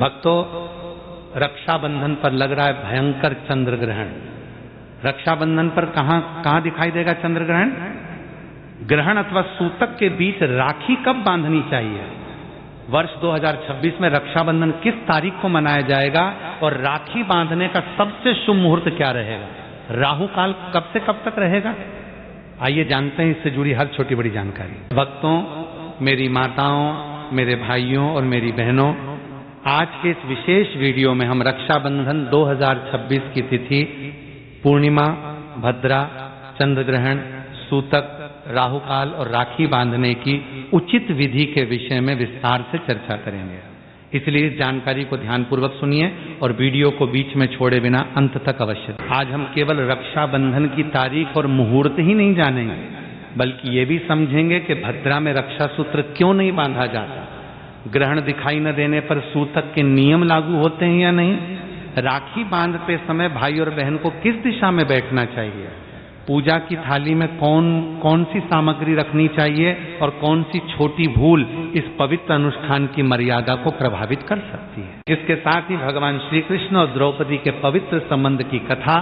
भक्तों, रक्षाबंधन पर लग रहा है भयंकर चंद्र ग्रहण। रक्षाबंधन पर कहां दिखाई देगा चंद्र ग्रहण? ग्रहण अथवा सूतक के बीच राखी कब बांधनी चाहिए? वर्ष 2026 में रक्षाबंधन किस तारीख को मनाया जाएगा और राखी बांधने का सबसे शुभ मुहूर्त क्या रहेगा? राहु काल कब से कब तक रहेगा? आइए जानते हैं इससे जुड़ी हर छोटी बड़ी जानकारी। भक्तों, मेरी माताओं, मेरे भाइयों और मेरी बहनों, आज के इस विशेष वीडियो में हम रक्षाबंधन 2026 की तिथि, पूर्णिमा, भद्रा, चंद्र ग्रहण, सूतक, राहु काल और राखी बांधने की उचित विधि के विषय में विस्तार से चर्चा करेंगे। इसलिए इस जानकारी को ध्यानपूर्वक सुनिए और वीडियो को बीच में छोड़े बिना अंत तक अवश्य। आज हम केवल रक्षाबंधन की तारीख और मुहूर्त ही नहीं जानेंगे, बल्कि ये भी समझेंगे कि भद्रा में रक्षा सूत्र क्यों नहीं बांधा जाता, ग्रहण दिखाई न देने पर सूतक के नियम लागू होते हैं या नहीं, राखी बांधते समय भाई और बहन को किस दिशा में बैठना चाहिए, पूजा की थाली में कौन सी सामग्री रखनी चाहिए और कौन सी छोटी भूल इस पवित्र अनुष्ठान की मर्यादा को प्रभावित कर सकती है। इसके साथ ही भगवान श्री कृष्ण और द्रौपदी के पवित्र संबंध की कथा,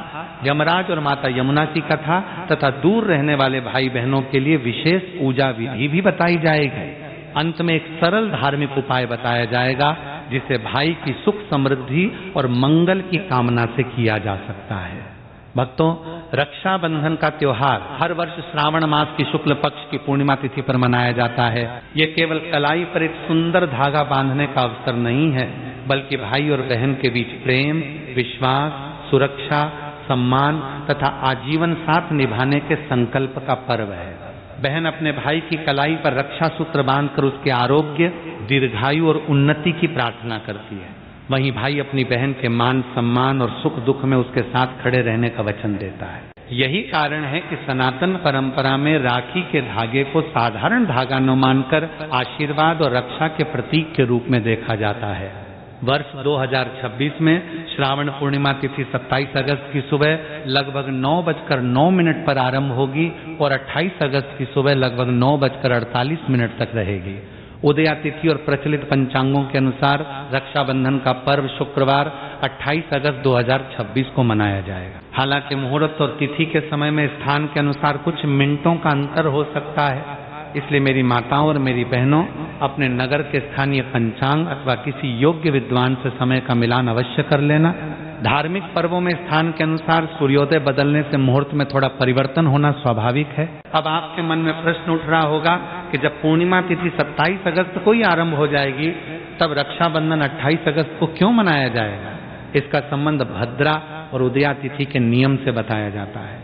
यमराज और माता यमुना की कथा तथा दूर रहने वाले भाई बहनों के लिए विशेष पूजा विधि भी बताई जाएगी। अंत में एक सरल धार्मिक उपाय बताया जाएगा जिसे भाई की सुख समृद्धि और मंगल की कामना से किया जा सकता है। भक्तों, रक्षाबंधन का त्योहार हर वर्ष श्रावण मास की शुक्ल पक्ष की पूर्णिमा तिथि पर मनाया जाता है। ये केवल कलाई पर एक सुंदर धागा बांधने का अवसर नहीं है, बल्कि भाई और बहन के बीच प्रेम, विश्वास, सुरक्षा, सम्मान तथा आजीवन साथ निभाने के संकल्प का पर्व है। बहन अपने भाई की कलाई पर रक्षा सूत्र बांधकर उसके आरोग्य, दीर्घायु और उन्नति की प्रार्थना करती है। वहीं भाई अपनी बहन के मान सम्मान और सुख दुख में उसके साथ खड़े रहने का वचन देता है। यही कारण है कि सनातन परंपरा में राखी के धागे को साधारण धागा न मानकर आशीर्वाद और रक्षा के प्रतीक के रूप में देखा जाता है। वर्ष 2026 में श्रावण पूर्णिमा तिथि 27 अगस्त की सुबह लगभग 9:09 पर आरंभ होगी और 28 अगस्त की सुबह लगभग 9:48 तक रहेगी। उदया तिथि और प्रचलित पंचांगों के अनुसार रक्षाबंधन का पर्व शुक्रवार 28 अगस्त 2026 को मनाया जाएगा। हालांकि मुहूर्त और तिथि के समय में स्थान के अनुसार कुछ मिनटों का अंतर हो सकता है, इसलिए मेरी माताओं और मेरी बहनों, अपने नगर के स्थानीय पंचांग अथवा किसी योग्य विद्वान से समय का मिलान अवश्य कर लेना। धार्मिक पर्वों में स्थान के अनुसार सूर्योदय बदलने से मुहूर्त में थोड़ा परिवर्तन होना स्वाभाविक है। अब आपके मन में प्रश्न उठ रहा होगा कि जब पूर्णिमा तिथि 27 अगस्त को ही आरंभ हो जाएगी, तब रक्षाबंधन 28 अगस्त को क्यों मनाया जाएगा? इसका संबंध भद्रा और उदया तिथि के नियम से बताया जाता है।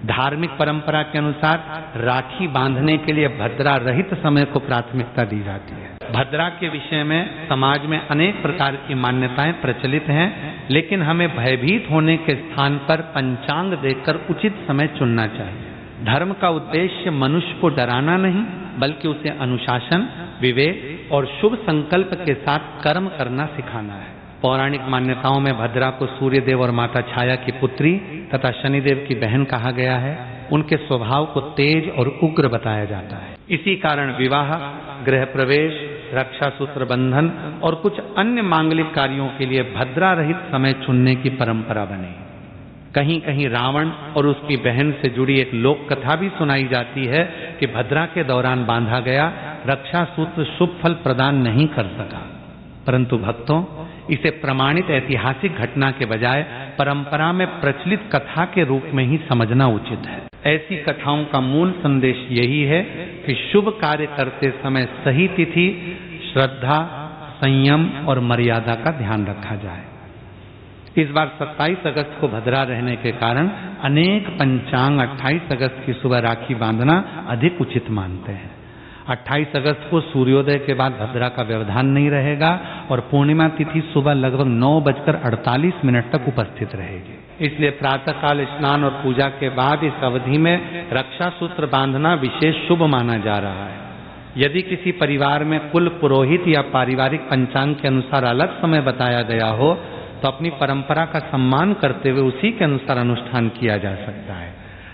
धार्मिक परंपरा के अनुसार राखी बांधने के लिए भद्रा रहित समय को प्राथमिकता दी जाती है। भद्रा के विषय में समाज में अनेक प्रकार की मान्यताएं प्रचलित हैं, लेकिन हमें भयभीत होने के स्थान पर पंचांग देखकर उचित समय चुनना चाहिए। धर्म का उद्देश्य मनुष्य को डराना नहीं, बल्कि उसे अनुशासन, विवेक और शुभ संकल्प के साथ कर्म करना सिखाना है। पौराणिक मान्यताओं में भद्रा को सूर्यदेव और माता छाया की पुत्री तथा शनिदेव की बहन कहा गया है। उनके स्वभाव को तेज और उग्र बताया जाता है। इसी कारण विवाह, गृह प्रवेश, रक्षा सूत्र बंधन और कुछ अन्य मांगलिक कार्यों के लिए भद्रा रहित समय चुनने की परंपरा बनी। कहीं कहीं रावण और उसकी बहन से जुड़ी एक लोक कथा भी सुनाई जाती है कि भद्रा के दौरान बांधा गया रक्षा सूत्र शुभ फल प्रदान नहीं कर सका। परंतु भक्तों, इसे प्रमाणित ऐतिहासिक घटना के बजाय परंपरा में प्रचलित कथा के रूप में ही समझना उचित है। ऐसी कथाओं का मूल संदेश यही है कि शुभ कार्य करते समय सही तिथि, श्रद्धा, संयम और मर्यादा का ध्यान रखा जाए। इस बार 27 अगस्त को भद्रा रहने के कारण अनेक पंचांग 28 अगस्त की सुबह राखी बांधना अधिक उचित मानते हैं। 28 अगस्त को सूर्योदय के बाद भद्रा का व्यवधान नहीं रहेगा और पूर्णिमा तिथि सुबह लगभग 9:48 तक उपस्थित रहेगी। इसलिए प्रातःकाल स्नान और पूजा के बाद इस अवधि में रक्षा सूत्र बांधना विशेष शुभ माना जा रहा है। यदि किसी परिवार में कुल पुरोहित या पारिवारिक पंचांग के अनुसार अलग समय बताया गया हो, तो अपनी परंपरा का सम्मान करते हुए उसी के अनुसार अनुष्ठान किया जा सकता है।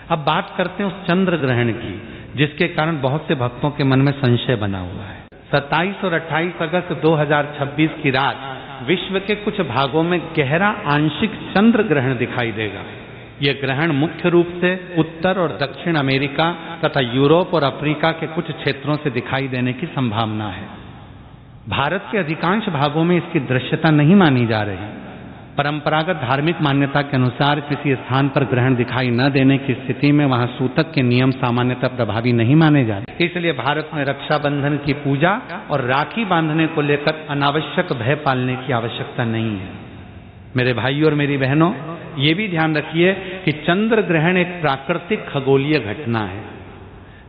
अब बात करते हैं उस चंद्र ग्रहण की, जिसके कारण बहुत से भक्तों के मन में संशय बना हुआ है। 27 और 28 अगस्त 2026 की रात विश्व के कुछ भागों में गहरा आंशिक चंद्र ग्रहण दिखाई देगा। यह ग्रहण मुख्य रूप से उत्तर और दक्षिण अमेरिका तथा यूरोप और अफ्रीका के कुछ क्षेत्रों से दिखाई देने की संभावना है। भारत के अधिकांश भागों में इसकी दृश्यता नहीं मानी जा रही। परंपरागत धार्मिक मान्यता के अनुसार किसी स्थान पर ग्रहण दिखाई न देने की स्थिति में वहां सूतक के नियम सामान्यतः प्रभावी नहीं माने जाते। इसलिए भारत में रक्षाबंधन की पूजा और राखी बांधने को लेकर अनावश्यक भय पालने की आवश्यकता नहीं है। मेरे भाइयों और मेरी बहनों, ये भी ध्यान रखिए कि चंद्र ग्रहण एक प्राकृतिक खगोलीय घटना है।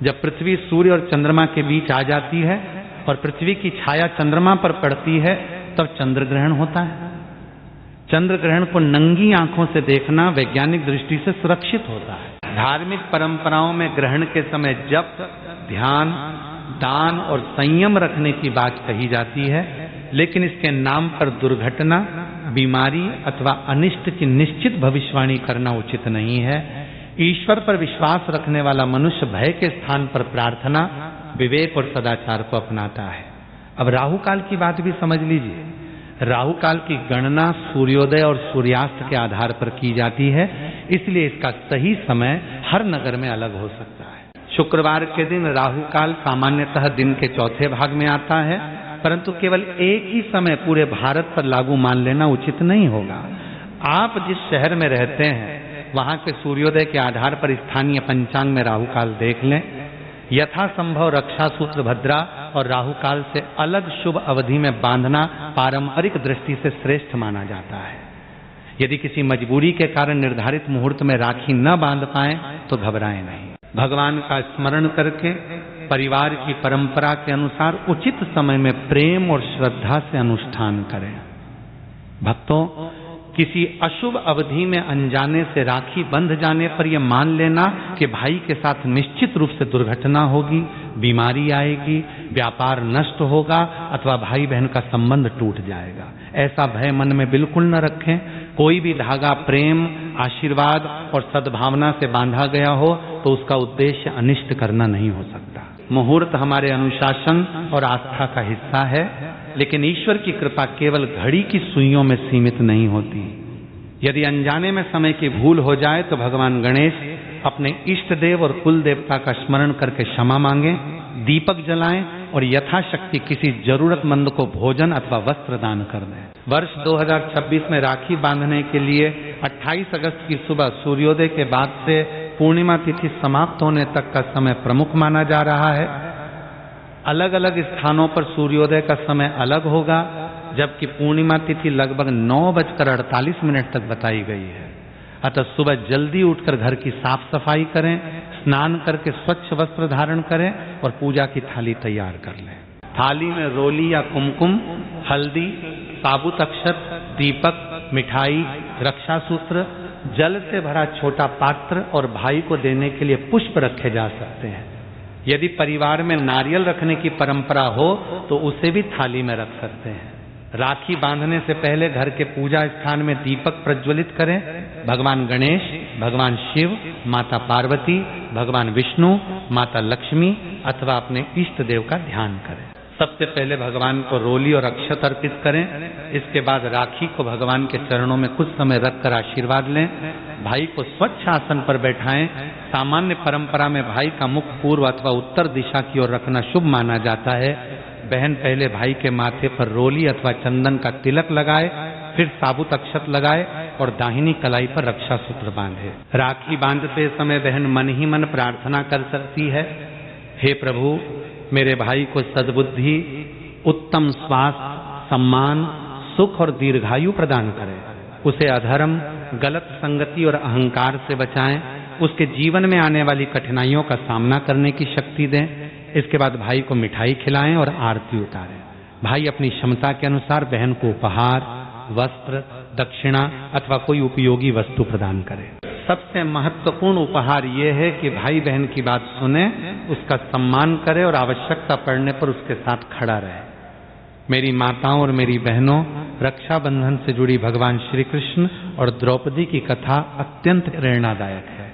जब पृथ्वी सूर्य और चंद्रमा के बीच आ जाती है और पृथ्वी की छाया चंद्रमा पर पड़ती है तब चंद्र ग्रहण होता है। चंद्र ग्रहण को नंगी आंखों से देखना वैज्ञानिक दृष्टि से सुरक्षित होता है। धार्मिक परंपराओं में ग्रहण के समय जप, ध्यान, दान और संयम रखने की बात कही जाती है, लेकिन इसके नाम पर दुर्घटना, बीमारी अथवा अनिष्ट की निश्चित भविष्यवाणी करना उचित नहीं है। ईश्वर पर विश्वास रखने वाला मनुष्य भय के स्थान पर प्रार्थना, विवेक और सदाचार को अपनाता है। अब राहु काल की बात भी समझ लीजिए। राहु काल की गणना सूर्योदय और सूर्यास्त के आधार पर की जाती है, इसलिए इसका सही समय हर नगर में अलग हो सकता है। शुक्रवार के दिन राहु काल सामान्यतः दिन के चौथे भाग में आता है, परंतु केवल एक ही समय पूरे भारत पर लागू मान लेना उचित नहीं होगा। आप जिस शहर में रहते हैं वहां के सूर्योदय के आधार पर स्थानीय पंचांग में राहु काल देख लें। यथासंभव रक्षा सूत्र भद्रा और राहु काल से अलग शुभ अवधि में बांधना पारंपरिक दृष्टि से श्रेष्ठ माना जाता है। यदि किसी मजबूरी के कारण निर्धारित मुहूर्त में राखी न बांध पाए तो घबराएं नहीं। भगवान का स्मरण करके परिवार की परंपरा के अनुसार उचित समय में प्रेम और श्रद्धा से अनुष्ठान करें। भक्तों, किसी अशुभ अवधि में अनजाने से राखी बंध जाने पर यह मान लेना कि भाई के साथ निश्चित रूप से दुर्घटना होगी, बीमारी आएगी, व्यापार नष्ट होगा अथवा भाई बहन का संबंध टूट जाएगा, ऐसा भय मन में बिल्कुल न रखें। कोई भी धागा प्रेम, आशीर्वाद और सद्भावना से बांधा गया हो तो उसका उद्देश्य अनिष्ट करना नहीं हो सकता। मुहूर्त हमारे अनुशासन और आस्था का हिस्सा है, लेकिन ईश्वर की कृपा केवल घड़ी की सुइयों में सीमित नहीं होती। यदि अनजाने में समय की भूल हो जाए तो भगवान गणेश अपने इष्ट देव और कुल देवता का स्मरण करके क्षमा मांगे, दीपक जलाएं और यथाशक्ति किसी जरूरतमंद को भोजन अथवा वस्त्र दान कर दें। वर्ष 2026 में राखी बांधने के लिए 28 अगस्त की सुबह सूर्योदय के बाद से पूर्णिमा तिथि समाप्त होने तक का समय प्रमुख माना जा रहा है। अलग अलग स्थानों पर सूर्योदय का समय अलग होगा, जबकि पूर्णिमा तिथि लगभग 9:48 तक बताई गई है। अतः सुबह जल्दी उठकर घर की साफ सफाई करें, स्नान करके स्वच्छ वस्त्र धारण करें और पूजा की थाली तैयार कर लें। थाली में रोली या कुमकुम, हल्दी, साबुत अक्षत, दीपक, मिठाई, रक्षा सूत्र, जल से भरा छोटा पात्र और भाई को देने के लिए पुष्प रखे जा सकते हैं। यदि परिवार में नारियल रखने की परंपरा हो तो उसे भी थाली में रख सकते हैं। राखी बांधने से पहले घर के पूजा स्थान में दीपक प्रज्वलित करें। भगवान गणेश, भगवान शिव, माता पार्वती, भगवान विष्णु, माता लक्ष्मी अथवा अपने इष्ट देव का ध्यान करें। सबसे पहले भगवान को रोली और अक्षत अर्पित करें। इसके बाद राखी को भगवान के चरणों में कुछ समय रखकर आशीर्वाद लें। भाई को स्वच्छ आसन पर बैठाएं। सामान्य परंपरा में भाई का मुख पूर्व अथवा उत्तर दिशा की ओर रखना शुभ माना जाता है। बहन पहले भाई के माथे पर रोली अथवा चंदन का तिलक लगाए, फिर साबुत अक्षत लगाए और दाहिनी कलाई पर रक्षा सूत्र बांधे। राखी बांधते समय बहन मन ही मन प्रार्थना कर सकती है, हे प्रभु, मेरे भाई को सद्बुद्धि, उत्तम स्वास्थ्य, सम्मान, सुख और दीर्घायु प्रदान करें। उसे अधर्म, गलत संगति और अहंकार से बचाएं। उसके जीवन में आने वाली कठिनाइयों का सामना करने की शक्ति दें। इसके बाद भाई को मिठाई खिलाएं और आरती उतारें। भाई अपनी क्षमता के अनुसार बहन को उपहार, वस्त्र, दक्षिणा अथवा कोई उपयोगी वस्तु प्रदान करे। सबसे महत्वपूर्ण उपहार यह है कि भाई बहन की बात सुने, उसका सम्मान करे और आवश्यकता पड़ने पर उसके साथ खड़ा रहे। मेरी माताओं और मेरी बहनों, रक्षाबंधन से जुड़ी भगवान श्री कृष्ण और द्रौपदी की कथा अत्यंत प्रेरणादायक है।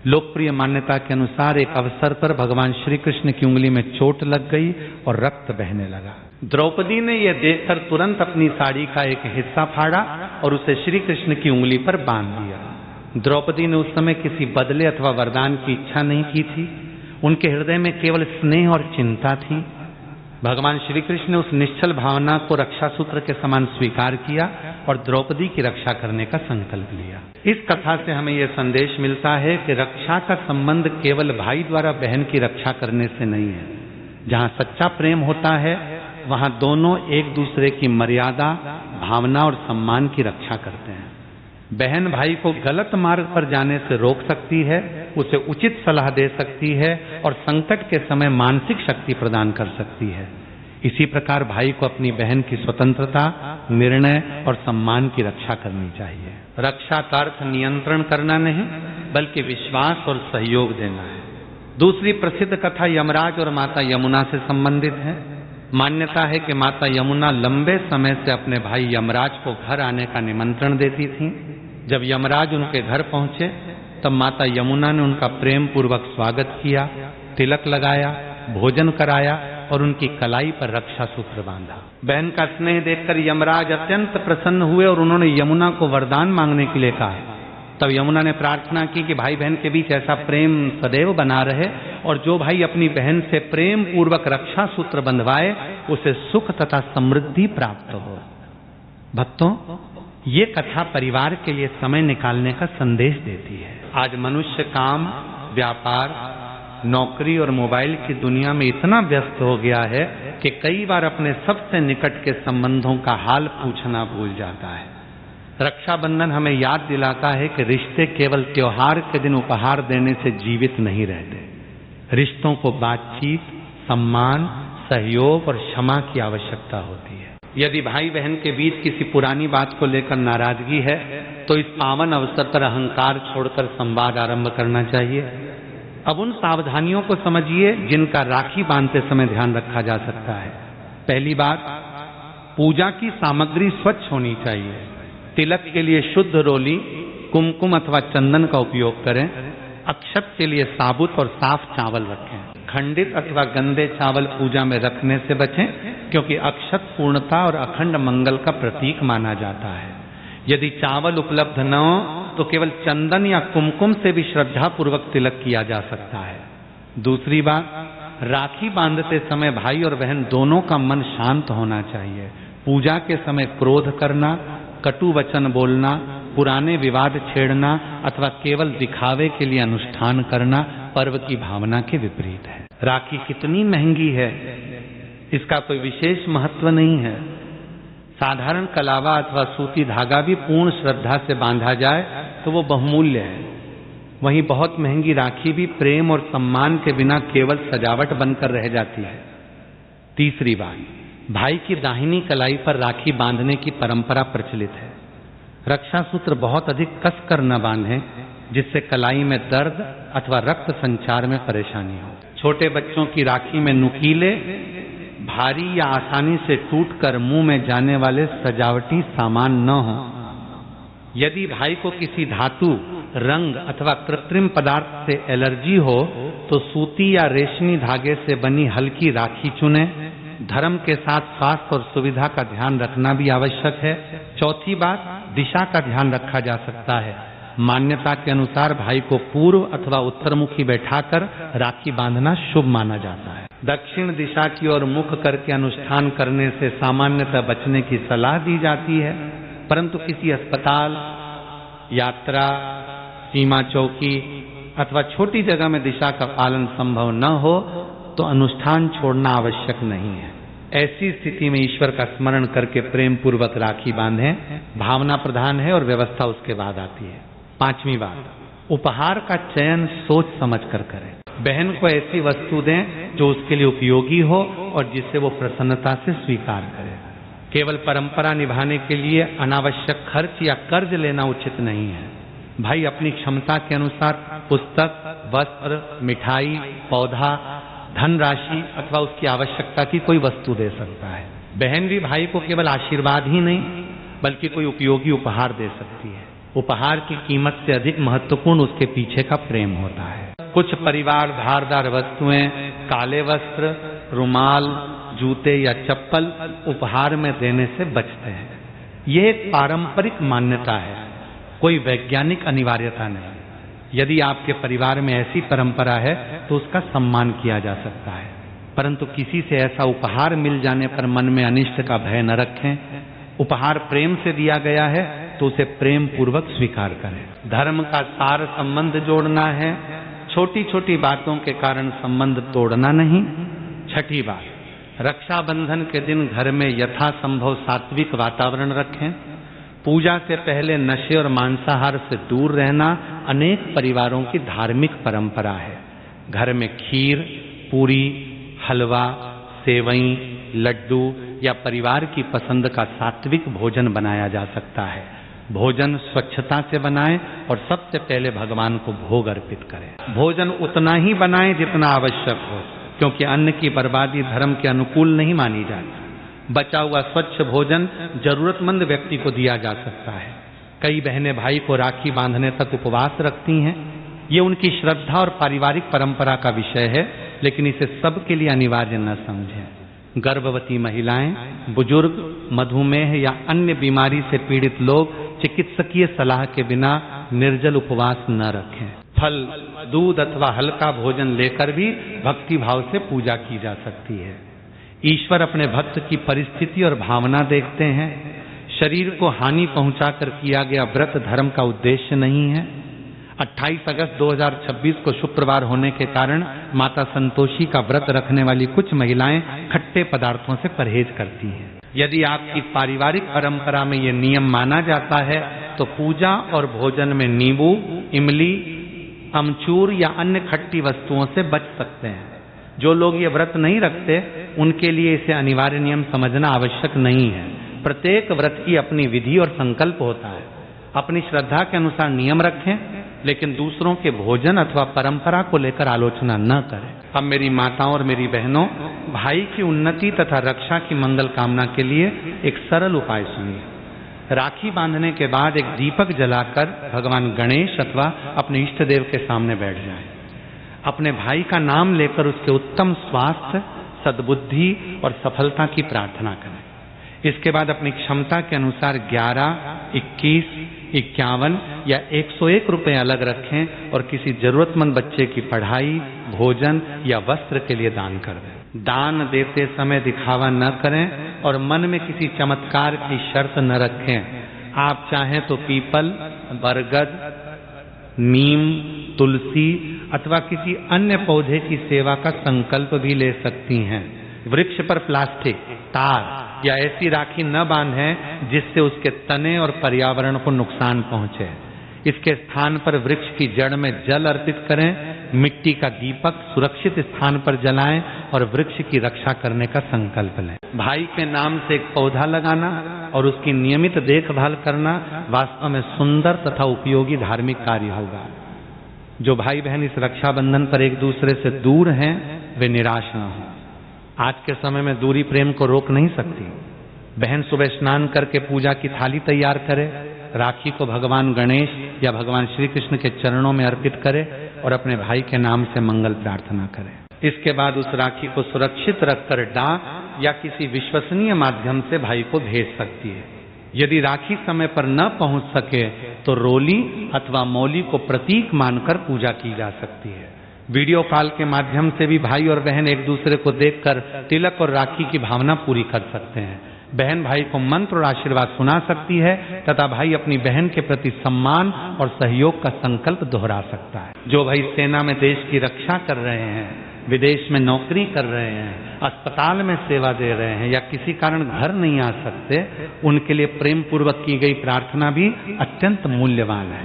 लोकप्रिय मान्यता के अनुसार एक अवसर पर भगवान श्री कृष्ण की उंगली में चोट लग गई और रक्त बहने लगा। द्रौपदी ने यह देखकर तुरंत अपनी साड़ी का एक हिस्सा फाड़ा और उसे श्री कृष्ण की उंगली पर बांध दिया। द्रौपदी ने उस समय किसी बदले अथवा वरदान की इच्छा नहीं की थी। उनके हृदय में केवल स्नेह और चिंता थी। भगवान श्री कृष्ण ने उस निश्चल भावना को रक्षा सूत्र के समान स्वीकार किया और द्रौपदी की रक्षा करने का संकल्प लिया। इस कथा से हमें यह संदेश मिलता है कि रक्षा का संबंध केवल भाई द्वारा बहन की रक्षा करने से नहीं है। जहाँ सच्चा प्रेम होता है वहाँ दोनों एक दूसरे की मर्यादा, भावना और सम्मान की रक्षा करते हैं। बहन भाई को गलत मार्ग पर जाने से रोक सकती है, उसे उचित सलाह दे सकती है और संकट के समय मानसिक शक्ति प्रदान कर सकती है। इसी प्रकार भाई को अपनी बहन की स्वतंत्रता, निर्णय और सम्मान की रक्षा करनी चाहिए। रक्षा का अर्थ नियंत्रण करना नहीं, बल्कि विश्वास और सहयोग देना है। दूसरी प्रसिद्ध कथा यमराज और माता यमुना से संबंधित है। मान्यता है कि माता यमुना लंबे समय से अपने भाई यमराज को घर आने का निमंत्रण देती थी। जब यमराज उनके घर पहुंचे तब माता यमुना ने उनका प्रेम पूर्वक स्वागत किया, तिलक लगाया, भोजन कराया और उनकी कलाई पर रक्षा सूत्र बांधा। बहन का स्नेह देखकर यमराज अत्यंत प्रसन्न हुए और उन्होंने यमुना को वरदान मांगने के लिए कहा। तब यमुना ने प्रार्थना की कि भाई बहन के बीच ऐसा प्रेम सदैव बना रहे और जो भाई अपनी बहन से प्रेम पूर्वक रक्षा सूत्र बंधवाए उसे सुख तथा समृद्धि प्राप्त हो। भक्तों, ये कथा परिवार के लिए समय निकालने का संदेश देती है। आज मनुष्य काम, व्यापार, नौकरी और मोबाइल की दुनिया में इतना व्यस्त हो गया है कि कई बार अपने सबसे निकट के संबंधों का हाल पूछना भूल जाता है। रक्षाबंधन हमें याद दिलाता है कि रिश्ते केवल त्योहार के दिन उपहार देने से जीवित नहीं रहते। रिश्तों को बातचीत, सम्मान, सहयोग और क्षमा की आवश्यकता होती है। यदि भाई बहन के बीच किसी पुरानी बात को लेकर नाराजगी है तो इस पावन अवसर पर अहंकार छोड़कर संवाद आरंभ करना चाहिए। अब उन सावधानियों को समझिए जिनका राखी बांधते समय ध्यान रखा जा सकता है। पहली बात, पूजा की सामग्री स्वच्छ होनी चाहिए। तिलक के लिए शुद्ध रोली, कुमकुम अथवा चंदन का उपयोग करें। अक्षत के लिए साबुत और साफ चावल रखें। खंडित अथवा गंदे चावल पूजा में रखने से बचें, क्योंकि अक्षत पूर्णता और अखंड मंगल का प्रतीक माना जाता है। यदि चावल उपलब्ध न हो तो केवल चंदन या कुमकुम से भी श्रद्धा पूर्वक तिलक किया जा सकता है। दूसरी बात, राखी बांधते समय भाई और बहन दोनों का मन शांत होना चाहिए। पूजा के समय क्रोध करना, कटु वचन बोलना, पुराने विवाद छेड़ना अथवा केवल दिखावे के लिए अनुष्ठान करना पर्व की भावना के विपरीत है। राखी कितनी महंगी है, इसका कोई विशेष महत्व नहीं है। साधारण कलावा अथवा सूती धागा भी पूर्ण श्रद्धा से बांधा जाए तो वो बहुमूल्य है। वहीं बहुत महंगी राखी भी प्रेम और सम्मान के बिना केवल सजावट बनकर रह जाती है। तीसरी बात, भाई की दाहिनी कलाई पर राखी बांधने की परंपरा प्रचलित है। रक्षा सूत्र बहुत अधिक कसकर न बांधें जिससे कलाई में दर्द अथवा रक्त संचार में परेशानी हो। छोटे बच्चों की राखी में नुकीले, भारी या आसानी से टूटकर मुंह में जाने वाले सजावटी सामान न हो। यदि भाई को किसी धातु, रंग अथवा कृत्रिम पदार्थ से एलर्जी हो तो सूती या रेशमी धागे से बनी हल्की राखी चुने। धर्म के साथ स्वास्थ्य और सुविधा का ध्यान रखना भी आवश्यक है। चौथी बात, दिशा का ध्यान रखा जा सकता है। मान्यता के अनुसार भाई को पूर्व अथवा उत्तरमुखी बैठाकर राखी बांधना शुभ माना जाता है। दक्षिण दिशा की ओर मुख करके अनुष्ठान करने से सामान्यतः बचने की सलाह दी जाती है, परंतु किसी अस्पताल, यात्रा, सीमा चौकी अथवा छोटी जगह में दिशा का पालन संभव न हो तो अनुष्ठान छोड़ना आवश्यक नहीं है। ऐसी स्थिति में ईश्वर का स्मरण करके प्रेम पूर्वक राखी बांधें। भावना प्रधान है और व्यवस्था उसके बाद आती है। पांचवी बात, उपहार का चयन सोच समझ कर करें। बहन को ऐसी वस्तु दें जो उसके लिए उपयोगी हो और जिसे वो प्रसन्नता से स्वीकार करे। केवल परंपरा निभाने के लिए अनावश्यक खर्च या कर्ज लेना उचित नहीं है। भाई अपनी क्षमता के अनुसार पुस्तक, वस्त्र, मिठाई, पौधा, धनराशि अथवा उसकी आवश्यकता की कोई वस्तु दे सकता है। बहन भी भाई को केवल आशीर्वाद ही नहीं बल्कि कोई उपयोगी उपहार दे सकती है। उपहार की कीमत से अधिक महत्वपूर्ण उसके पीछे का प्रेम होता है। कुछ परिवार धारदार वस्तुएं, काले वस्त्र, रुमाल, जूते या चप्पल उपहार में देने से बचते हैं। यह एक पारंपरिक मान्यता है, कोई वैज्ञानिक अनिवार्यता नहीं। यदि आपके परिवार में ऐसी परंपरा है तो उसका सम्मान किया जा सकता है, परंतु किसी से ऐसा उपहार मिल जाने पर मन में अनिष्ट का भय न रखें। उपहार प्रेम से दिया गया है तो उसे प्रेम पूर्वक स्वीकार करें। धर्म का सार संबंध जोड़ना है, छोटी छोटी बातों के कारण संबंध तोड़ना नहीं। छठी बात, रक्षाबंधन के दिन घर में यथासंभव सात्विक वातावरण रखें। पूजा से पहले नशे और मांसाहार से दूर रहना अनेक परिवारों की धार्मिक परंपरा है। घर में खीर, पूरी, हलवा, सेवई, लड्डू या परिवार की पसंद का सात्विक भोजन बनाया जा सकता है। भोजन स्वच्छता से बनाएं और सबसे पहले भगवान को भोग अर्पित करें। भोजन उतना ही बनाएं जितना आवश्यक हो, क्योंकि अन्न की बर्बादी धर्म के अनुकूल नहीं मानी जाती। बचा हुआ स्वच्छ भोजन जरूरतमंद व्यक्ति को दिया जा सकता है। कई बहनें भाई को राखी बांधने तक उपवास रखती हैं। ये उनकी श्रद्धा और पारिवारिक परंपरा का विषय है, लेकिन इसे सबके लिए अनिवार्य न समझें। गर्भवती महिलाएं, बुजुर्ग, मधुमेह या अन्य बीमारी से पीड़ित लोग चिकित्सकीय सलाह के बिना निर्जल उपवास न रखें। फल, दूध अथवा हल्का भोजन लेकर भी भक्ति भाव से पूजा की जा सकती है। ईश्वर अपने भक्त की परिस्थिति और भावना देखते हैं। शरीर को हानि पहुंचाकर किया गया व्रत धर्म का उद्देश्य नहीं है। 28 अगस्त 2026 को शुक्रवार होने के कारण माता संतोषी का व्रत रखने वाली कुछ महिलाएं खट्टे पदार्थों से परहेज करती हैं। यदि आपकी पारिवारिक परंपरा में ये नियम माना जाता है तो पूजा और भोजन में नींबू, इमली, अमचूर या अन्य खट्टी वस्तुओं से बच सकते हैं। जो लोग ये व्रत नहीं रखते उनके लिए इसे अनिवार्य नियम समझना आवश्यक नहीं है। प्रत्येक व्रत की अपनी विधि और संकल्प होता है। अपनी श्रद्धा के अनुसार नियम रखें, लेकिन दूसरों के भोजन अथवा परंपरा को लेकर आलोचना न करें। अब मेरी माताओं और मेरी बहनों, भाई की उन्नति तथा रक्षा की मंगल कामना के लिए एक सरल उपाय सुनिए। राखी बांधने के बाद एक दीपक जलाकर भगवान गणेश अथवा अपने इष्ट देव के सामने बैठ जाएं। अपने भाई का नाम लेकर उसके उत्तम स्वास्थ्य, सद्बुद्धि और सफलता की प्रार्थना करें। इसके बाद अपनी क्षमता के अनुसार 11, 21, 51 या 101 रुपए अलग रखें और किसी जरूरतमंद बच्चे की पढ़ाई, भोजन या वस्त्र के लिए दान कर दें। दान देते समय दिखावा न करें और मन में किसी चमत्कार की शर्त न रखें। आप चाहें तो पीपल, बरगद, नीम, तुलसी अथवा किसी अन्य पौधे की सेवा का संकल्प भी ले सकती हैं। वृक्ष पर प्लास्टिक, तार या ऐसी राखी न बांधें जिससे उसके तने और पर्यावरण को नुकसान पहुंचे। इसके स्थान पर वृक्ष की जड़ में जल अर्पित करें। मिट्टी का दीपक सुरक्षित स्थान पर जलाएं और वृक्ष की रक्षा करने का संकल्प लें। भाई के नाम से एक पौधा लगाना और उसकी नियमित देखभाल करना वास्तव में सुंदर तथा उपयोगी धार्मिक कार्य होगा। जो भाई बहन इस रक्षाबंधन पर एक दूसरे से दूर हैं, वे निराश न हों। आज के समय में दूरी प्रेम को रोक नहीं सकती। बहन सुबह स्नान करके पूजा की थाली तैयार करे, राखी को भगवान गणेश या भगवान श्री कृष्ण के चरणों में अर्पित करे और अपने भाई के नाम से मंगल प्रार्थना करे। इसके बाद उस राखी को सुरक्षित रखकर डाक या किसी विश्वसनीय माध्यम से भाई को भेज सकती है। यदि राखी समय पर न पहुंच सके तो रोली अथवा मौली को प्रतीक मानकर पूजा की जा सकती है। वीडियो कॉल के माध्यम से भी भाई और बहन एक दूसरे को देखकर तिलक और राखी की भावना पूरी कर सकते हैं। बहन भाई को मंत्र और आशीर्वाद सुना सकती है तथा भाई अपनी बहन के प्रति सम्मान और सहयोग का संकल्प दोहरा सकता है। जो भाई सेना में देश की रक्षा कर रहे हैं, विदेश में नौकरी कर रहे हैं, अस्पताल में सेवा दे रहे हैं या किसी कारण घर नहीं आ सकते, उनके लिए प्रेम पूर्वक की गई प्रार्थना भी अत्यंत मूल्यवान है।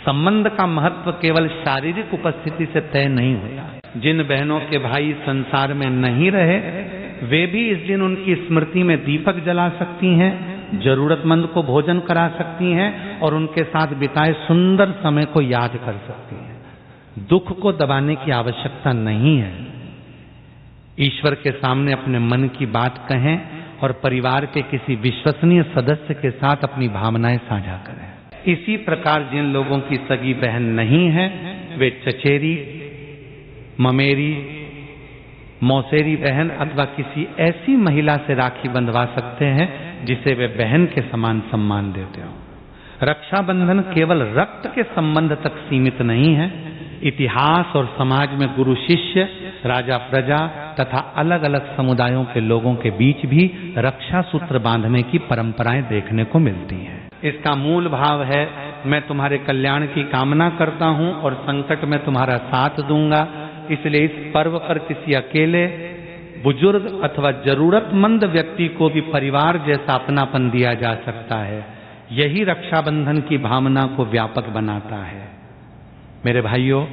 संबंध का महत्व केवल शारीरिक उपस्थिति से तय नहीं होता। जिन बहनों के भाई संसार में नहीं रहे, वे भी इस दिन उनकी स्मृति में दीपक जला सकती हैं, जरूरतमंद को भोजन करा सकती हैं और उनके साथ बिताए सुंदर समय को याद कर सकती हैं। दुख को दबाने की आवश्यकता नहीं है। ईश्वर के सामने अपने मन की बात कहें और परिवार के किसी विश्वसनीय सदस्य के साथ अपनी भावनाएं साझा करें। इसी प्रकार जिन लोगों की सगी बहन नहीं है वे चचेरी, ममेरी, मौसेरी बहन अथवा किसी ऐसी महिला से राखी बंधवा सकते हैं जिसे वे बहन के समान सम्मान देते हो। रक्षाबंधन केवल रक्त के संबंध तक सीमित नहीं है। इतिहास और समाज में गुरु शिष्य, राजा प्रजा तथा अलग अलग समुदायों के लोगों के बीच भी रक्षा सूत्र बांधने की परंपराएं देखने को मिलती हैं। इसका मूल भाव है, मैं तुम्हारे कल्याण की कामना करता हूं और संकट में तुम्हारा साथ दूंगा। इसलिए इस पर्व पर किसी अकेले, बुजुर्ग अथवा जरूरतमंद व्यक्ति को भी परिवार जैसा अपनापन दिया जा सकता है। यही रक्षाबंधन की भावना को व्यापक बनाता है। मेरे भाइयों,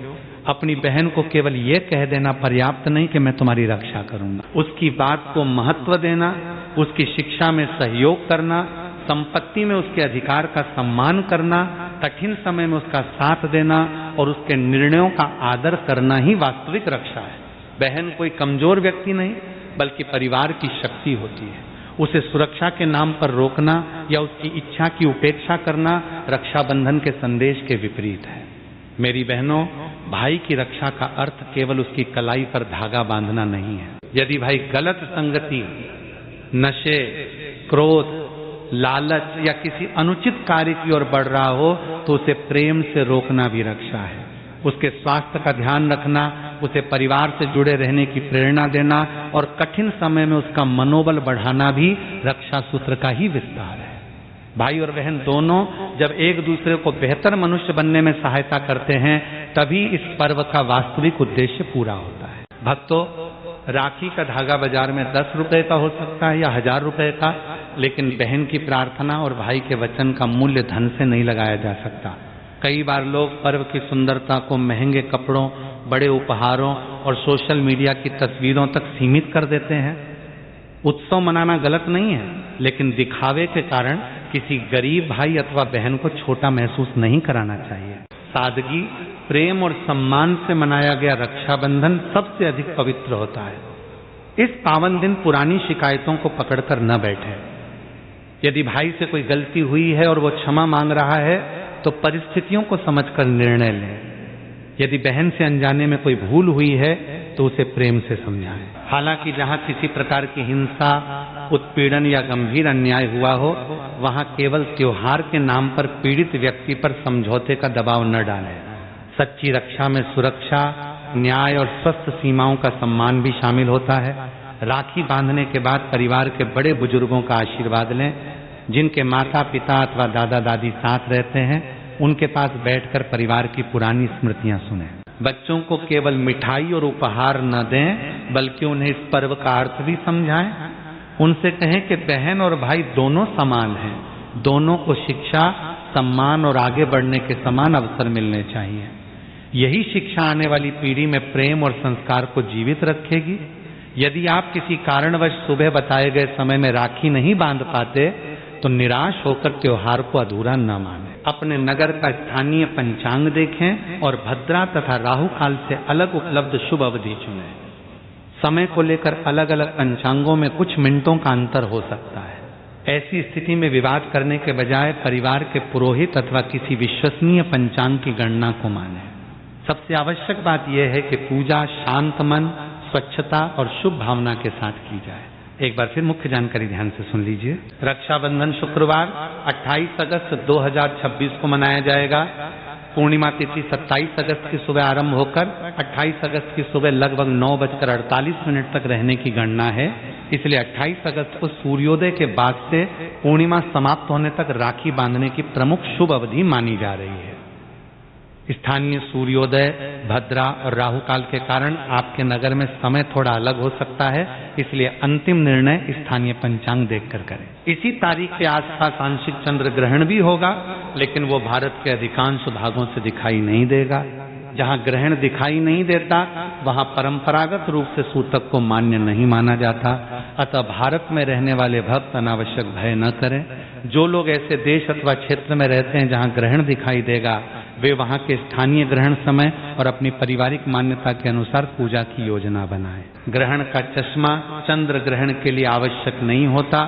अपनी बहन को केवल ये कह देना पर्याप्त नहीं कि मैं तुम्हारी रक्षा करूंगा। उसकी बात को महत्व देना, उसकी शिक्षा में सहयोग करना, संपत्ति में उसके अधिकार का सम्मान करना, कठिन समय में उसका साथ देना और उसके निर्णयों का आदर करना ही वास्तविक रक्षा है। बहन कोई कमजोर व्यक्ति नहीं बल्कि परिवार की शक्ति होती है। उसे सुरक्षा के नाम पर रोकना या उसकी इच्छा की उपेक्षा करना रक्षाबंधन के संदेश के विपरीत है। मेरी बहनों, भाई की रक्षा का अर्थ केवल उसकी कलाई पर धागा बांधना नहीं है। यदि भाई गलत संगति, नशे, क्रोध, लालच या किसी अनुचित कार्य की ओर बढ़ रहा हो तो उसे प्रेम से रोकना भी रक्षा है। उसके स्वास्थ्य का ध्यान रखना, उसे परिवार से जुड़े रहने की प्रेरणा देना और कठिन समय में उसका मनोबल बढ़ाना भी रक्षा सूत्र का ही विस्तार है। भाई और बहन दोनों जब एक दूसरे को बेहतर मनुष्य बनने में सहायता करते हैं तभी इस पर्व का वास्तविक उद्देश्य पूरा होता है। भक्तों, राखी का धागा बाजार में 10 रुपए का हो सकता है या 1000 रुपए का, लेकिन बहन की प्रार्थना और भाई के वचन का मूल्य धन से नहीं लगाया जा सकता। कई बार लोग पर्व की सुंदरता को महंगे कपड़ों, बड़े उपहारों और सोशल मीडिया की तस्वीरों तक सीमित कर देते हैं। उत्सव मनाना गलत नहीं है, लेकिन दिखावे के कारण किसी गरीब भाई अथवा बहन को छोटा महसूस नहीं कराना चाहिए। सादगी, प्रेम और सम्मान से मनाया गया रक्षाबंधन सबसे अधिक पवित्र होता है। इस पावन दिन पुरानी शिकायतों को पकड़कर न बैठे। यदि भाई से कोई गलती हुई है और वो क्षमा मांग रहा है तो परिस्थितियों को समझकर निर्णय लें। यदि बहन से अनजाने में कोई भूल हुई है तो उसे प्रेम से समझाएं। हालांकि जहां किसी प्रकार की हिंसा, उत्पीड़न या गंभीर अन्याय हुआ हो, वहां केवल त्योहार के नाम पर पीड़ित व्यक्ति पर समझौते का दबाव न डालें। सच्ची रक्षा में सुरक्षा, न्याय और स्वस्थ सीमाओं का सम्मान भी शामिल होता है। राखी बांधने के बाद परिवार के बड़े बुजुर्गों का आशीर्वाद लें। जिनके माता पिता अथवा दादा दादी साथ रहते हैं उनके पास बैठकर परिवार की पुरानी स्मृतियां सुनें। बच्चों को केवल मिठाई और उपहार न दें बल्कि उन्हें इस पर्व का अर्थ भी समझाएं। उनसे कहें कि बहन और भाई दोनों समान हैं, दोनों को शिक्षा, सम्मान और आगे बढ़ने के समान अवसर मिलने चाहिए। यही शिक्षा आने वाली पीढ़ी में प्रेम और संस्कार को जीवित रखेगी। यदि आप किसी कारणवश सुबह बताए गए समय में राखी नहीं बांध पाते तो निराश होकर त्योहार को अधूरा न माने। अपने नगर का स्थानीय पंचांग देखें और भद्रा तथा राहु काल से अलग उपलब्ध शुभ अवधि चुनें। समय को लेकर अलग अलग पंचांगों में कुछ मिनटों का अंतर हो सकता है। ऐसी स्थिति में विवाद करने के बजाय परिवार के पुरोहित अथवा किसी विश्वसनीय पंचांग की गणना को मानें। सबसे आवश्यक बात यह है कि पूजा शांत मन, स्वच्छता और शुभ भावना के साथ की जाए। एक बार फिर मुख्य जानकारी ध्यान से सुन लीजिए। रक्षाबंधन शुक्रवार 28 अगस्त 2026 को मनाया जाएगा। पूर्णिमा तिथि 27 अगस्त की सुबह आरंभ होकर 28 अगस्त की सुबह लगभग 9:48 तक रहने की गणना है। इसलिए 28 अगस्त को सूर्योदय के बाद से पूर्णिमा समाप्त होने तक राखी बांधने की प्रमुख शुभ अवधि मानी जा रही है। स्थानीय सूर्योदय, भद्रा और राहु काल के कारण आपके नगर में समय थोड़ा अलग हो सकता है, इसलिए अंतिम निर्णय स्थानीय पंचांग देखकर करें। इसी तारीख के आसपास आंशिक चंद्र ग्रहण भी होगा, लेकिन वो भारत के अधिकांश भागों से दिखाई नहीं देगा। जहां ग्रहण दिखाई नहीं देता वहां परंपरागत रूप से सूतक को मान्य नहीं माना जाता। अतः भारत में रहने वाले भक्त अनावश्यक भय न करें। जो लोग ऐसे देश अथवा क्षेत्र में रहते हैं जहां ग्रहण दिखाई देगा वे वहां के स्थानीय ग्रहण समय और अपनी पारिवारिक मान्यता के अनुसार पूजा की योजना बनाएं। ग्रहण का चश्मा चंद्र ग्रहण के लिए आवश्यक नहीं होता।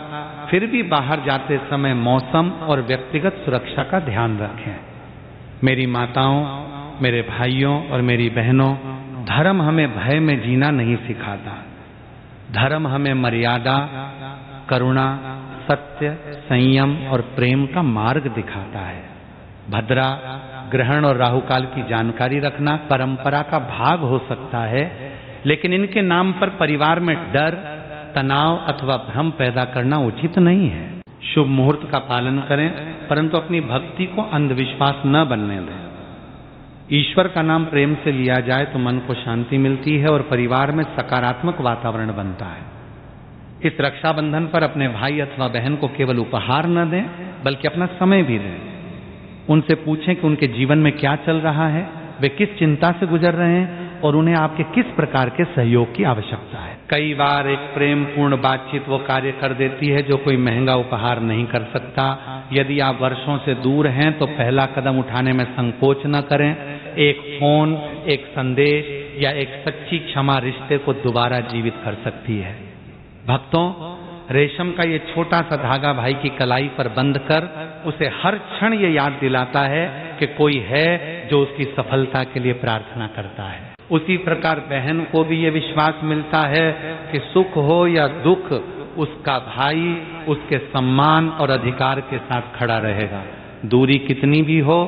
फिर भी बाहर जाते समय मौसम और व्यक्तिगत सुरक्षा का ध्यान रखें। मेरी माताओं, मेरे भाइयों और मेरी बहनों, धर्म हमें भय में जीना नहीं सिखाता। धर्म हमें मर्यादा, करुणा, सत्य, संयम और प्रेम का मार्ग दिखाता है। भद्रा, ग्रहण और राहुकाल की जानकारी रखना परंपरा का भाग हो सकता है, लेकिन इनके नाम पर परिवार में डर, तनाव अथवा भ्रम पैदा करना उचित नहीं है। शुभ मुहूर्त का पालन करें, परंतु अपनी भक्ति को अंधविश्वास न बनने दें। ईश्वर का नाम प्रेम से लिया जाए तो मन को शांति मिलती है और परिवार में सकारात्मक वातावरण बनता है। इस रक्षाबंधन पर अपने भाई अथवा बहन को केवल उपहार न दें, बल्कि अपना समय भी दें। उनसे पूछें कि उनके जीवन में क्या चल रहा है, वे किस चिंता से गुजर रहे हैं और उन्हें आपके किस प्रकार के सहयोग की आवश्यकता है। कई बार एक प्रेम पूर्ण बातचीत वो कार्य कर देती है जो कोई महंगा उपहार नहीं कर सकता। यदि आप वर्षों से दूर हैं तो पहला कदम उठाने में संकोच न करें। एक फोन, एक संदेश या एक सच्ची क्षमा रिश्ते को दोबारा जीवित कर सकती है। भक्तों, रेशम का ये छोटा सा धागा भाई की कलाई पर बंध कर उसे हर क्षण ये याद दिलाता है कि कोई है जो उसकी सफलता के लिए प्रार्थना करता है। उसी प्रकार बहन को भी ये विश्वास मिलता है कि सुख हो या दुख, उसका भाई उसके सम्मान और अधिकार के साथ खड़ा रहेगा। दूरी कितनी भी हो,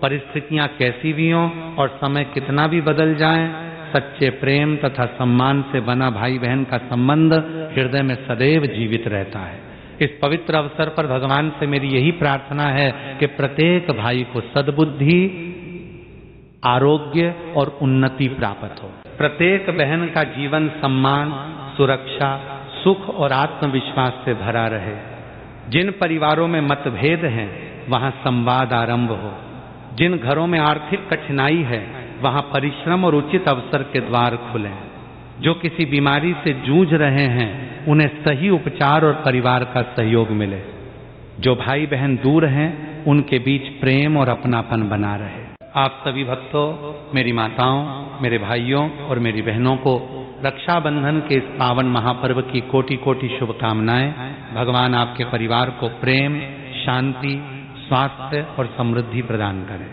परिस्थितियां कैसी भी हों और समय कितना भी बदल जाए, सच्चे प्रेम तथा सम्मान से बना भाई बहन का संबंध हृदय में सदैव जीवित रहता है। इस पवित्र अवसर पर भगवान से मेरी यही प्रार्थना है कि प्रत्येक भाई को सद्बुद्धि, आरोग्य और उन्नति प्राप्त हो। प्रत्येक बहन का जीवन सम्मान, सुरक्षा, सुख और आत्मविश्वास से भरा रहे। जिन परिवारों में मतभेद हैं वहां संवाद आरंभ हो। जिन घरों में आर्थिक कठिनाई है वहां परिश्रम और उचित अवसर के द्वार खुलें। जो किसी बीमारी से जूझ रहे हैं उन्हें सही उपचार और परिवार का सहयोग मिले। जो भाई बहन दूर हैं उनके बीच प्रेम और अपनापन बना रहे। आप सभी भक्तों, मेरी माताओं, मेरे भाइयों और मेरी बहनों को रक्षाबंधन के इस पावन महापर्व की कोटि कोटि शुभकामनाएं। भगवान आपके परिवार को प्रेम, शांति, स्वास्थ्य और समृद्धि प्रदान करें।